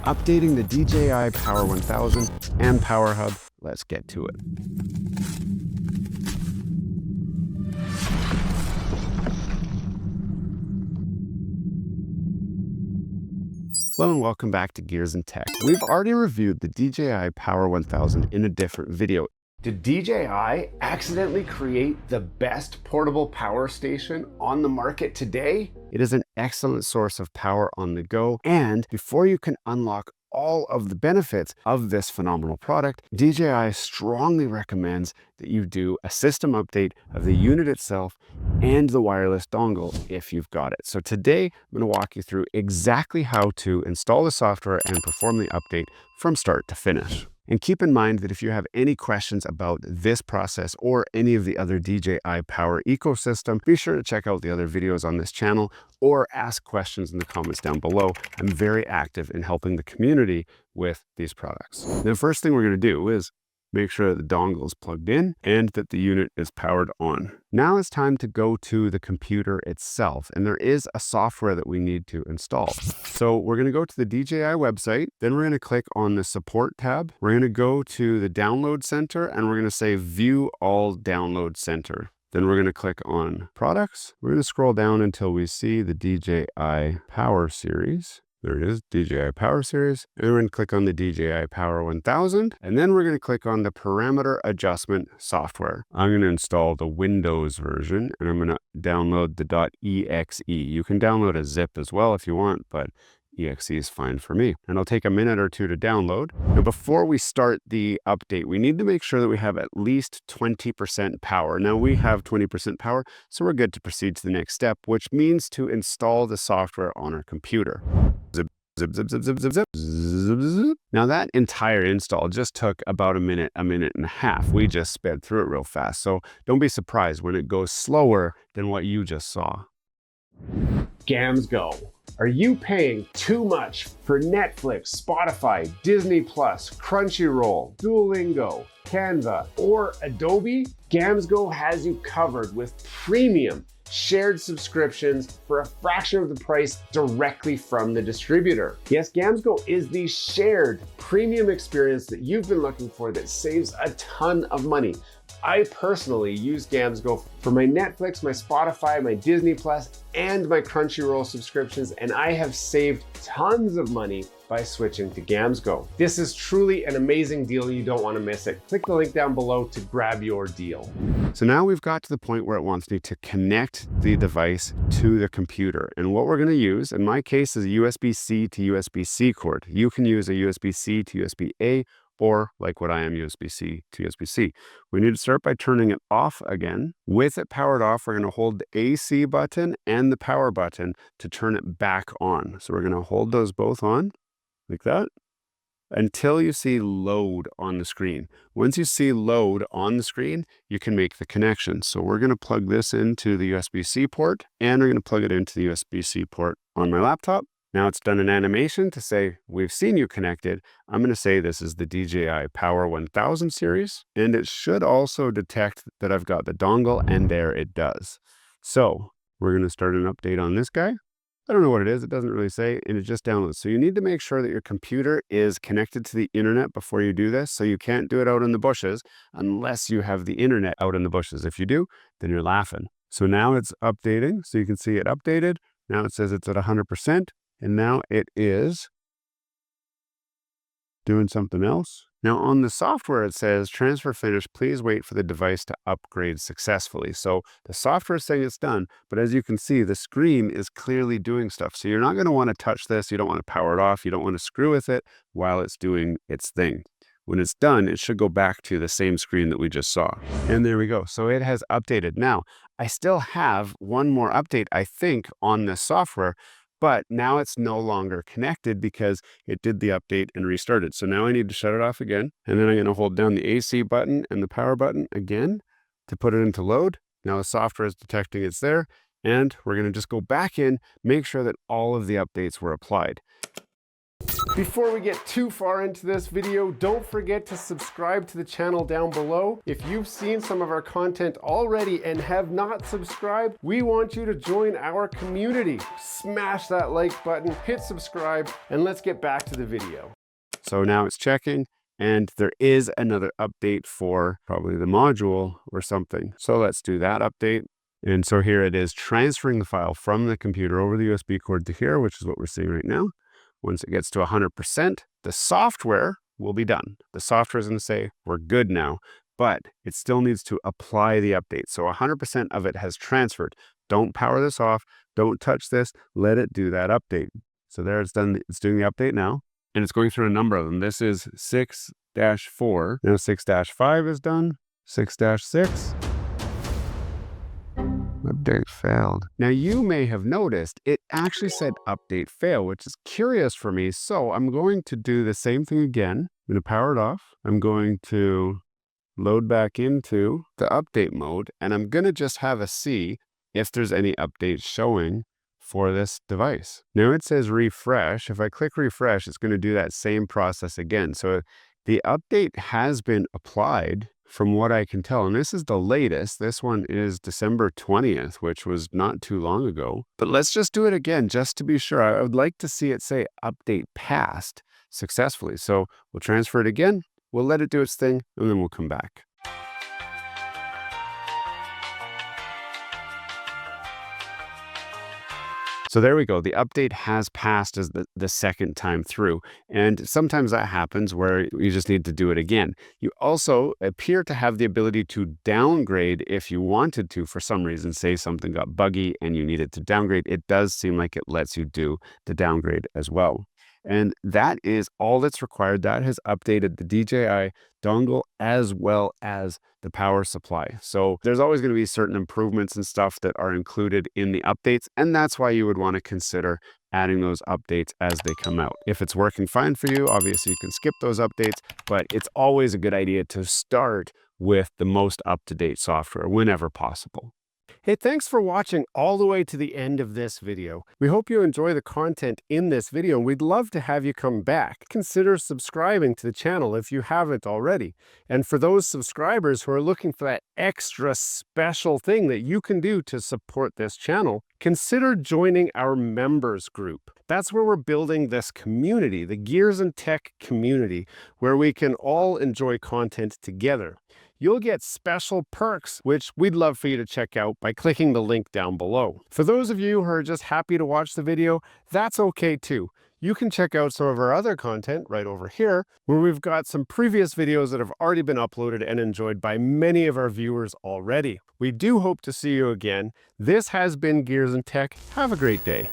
updating the DJI Power 1000 and Power Hub. Let's get to it. Hello and welcome back to Gears and Tech. We've already reviewed the DJI Power 1000 in a different video. Did DJI accidentally create the best portable power station on the market today? It is an excellent source of power on the go, and before you can unlock all of the benefits of this phenomenal product, DJI strongly recommends that you do a system update of the unit itself and the wireless dongle if you've got it. So today, I'm going to walk you through exactly how to install the software and perform the update from start to finish. And keep in mind that if you have any questions about this process or any of the other DJI Power ecosystem, be sure to check out the other videos on this channel or ask questions in the comments down below. I'm very active in helping the community with these products. The first thing we're going to do is make sure that the dongle is plugged in and that the unit is powered on. Now it's time to go to the computer itself, and there is a software that we need to install. So we're going to go to the DJI website, then we're going to click on the support tab. We're going to go to the download center and we're going to say view all download center. Then we're going to click on products. We're going to scroll down until we see the DJI Power Series. There it is, DJI Power Series. And we're going to click on the DJI Power 1000. And then we're going to click on the parameter adjustment software. I'm going to install the Windows version and I'm going to download the .exe. You can download a zip as well if you want, but exe is fine for me. And it'll take a minute or two to download. Now, before we start the update, we need to make sure that we have at least 20% power. Now we have 20% power, so we're good to proceed to the next step, which means to install the software on our computer. Zip, zip, zip, zip, zip, zip, zip, zip, zip. Now that entire install just took about a minute and a half. We just sped through it real fast. So don't be surprised when it goes slower than what you just saw. Gamsgo. Are you paying too much for Netflix, Spotify, Disney Plus, Crunchyroll, Duolingo, Canva, or Adobe? Gamsgo has you covered with premium shared subscriptions for a fraction of the price directly from the distributor. Yes, Gamsgo is the shared premium experience that you've been looking for that saves a ton of money. I personally use Gamsgo for my Netflix, my Spotify, my Disney Plus, and my Crunchyroll subscriptions, and I have saved tons of money by switching to Gamsgo. This is truly an amazing deal. You don't want to miss it. Click the link down below to grab your deal. So now we've got to the point where it wants me to connect the device to the computer. And what we're going to use, in my case, is a USB-C to USB-C cord. You can use a USB-C to USB-A, or like what I am, USB-C to USB-C. We need to start by turning it off again. With it powered off, we're going to hold the AC button and the power button to turn it back on. So we're going to hold those both on like that until you see load on the screen. Once you see load on the screen, you can make the connection. So we're going to plug this into the USB-C port and we're going to plug it into the USB-C port on my laptop. Now it's done an animation to say, we've seen you connected. I'm going to say this is the DJI Power 1000 series, and it should also detect that I've got the dongle, and there it does. So we're going to start an update on this guy. I don't know what it is. It doesn't really say, and it just downloads. So you need to make sure that your computer is connected to the internet before you do this. So you can't do it out in the bushes unless you have the internet out in the bushes. If you do, then you're laughing. So now it's updating. So you can see it updated. Now it says it's at 100%. And now it is doing something else. Now on the software, it says transfer finished. Please wait for the device to upgrade successfully. So the software is saying it's done, but as you can see, the screen is clearly doing stuff. So you're not going to want to touch this. You don't want to power it off. You don't want to screw with it while it's doing its thing. When it's done, it should go back to the same screen that we just saw. And there we go. So it has updated. Now, I still have one more update, I think, on this software, but now it's no longer connected because it did the update and restarted. So now I need to shut it off again. And then I'm going to hold down the AC button and the power button again to put it into load. Now the software is detecting it's there. And we're going to just go back in, make sure that all of the updates were applied. Before we get too far into this video, don't forget to subscribe to the channel down below. If you've seen some of our content already and have not subscribed, we want you to join our community. Smash that like button, hit subscribe, and let's get back to the video. So now it's checking, and there is another update for probably the module or something. So let's do that update. And so here it is, transferring the file from the computer over the USB cord to here, which is what we're seeing right now. Once it gets to 100%, the software will be done. The software is going to say, we're good now, but it still needs to apply the update. So 100% of it has transferred. Don't power this off. Don't touch this. Let it do that update. So there it's done. It's doing the update now, and it's going through a number of them. This is 6-4. Now 6-5 is done. 6-6. Update failed. Now you may have noticed it actually said update fail, which is curious for me. So I'm going to do the same thing again. I'm going to power it off. I'm going to load back into the update mode, and I'm going to just have a see if there's any updates showing for this device. Now it says refresh. If I click refresh, it's going to do that same process again. So the update has been applied from what I can tell, and this is the latest. This one is December 20th, which was not too long ago. But let's just do it again, just to be sure. I would like to see it say update passed successfully. So we'll transfer it again. We'll let it do its thing, and then we'll come back. So there we go. The update has passed as the second time through. And sometimes that happens where you just need to do it again. You also appear to have the ability to downgrade if you wanted to, for some reason. Say something got buggy and you needed to downgrade. It does seem like it lets you do the downgrade as well. And that is all that's required. That has updated the DJI dongle as well as the power supply. So there's always going to be certain improvements and stuff that are included in the updates. And that's why you would want to consider adding those updates as they come out. If it's working fine for you, obviously you can skip those updates, but it's always a good idea to start with the most up-to-date software whenever possible. Hey, thanks for watching all the way to the end of this video. We hope you enjoy the content in this video, and we'd love to have you come back. Consider subscribing to the channel if you haven't already. And for those subscribers who are looking for that extra special thing that you can do to support this channel, consider joining our members group. That's where we're building this community, the Gears and Tech community, where we can all enjoy content together. You'll get special perks, which we'd love for you to check out by clicking the link down below. For those of you who are just happy to watch the video, that's okay too. You can check out some of our other content right over here, where we've got some previous videos that have already been uploaded and enjoyed by many of our viewers already. We do hope to see you again. This has been Gears and Tech. Have a great day.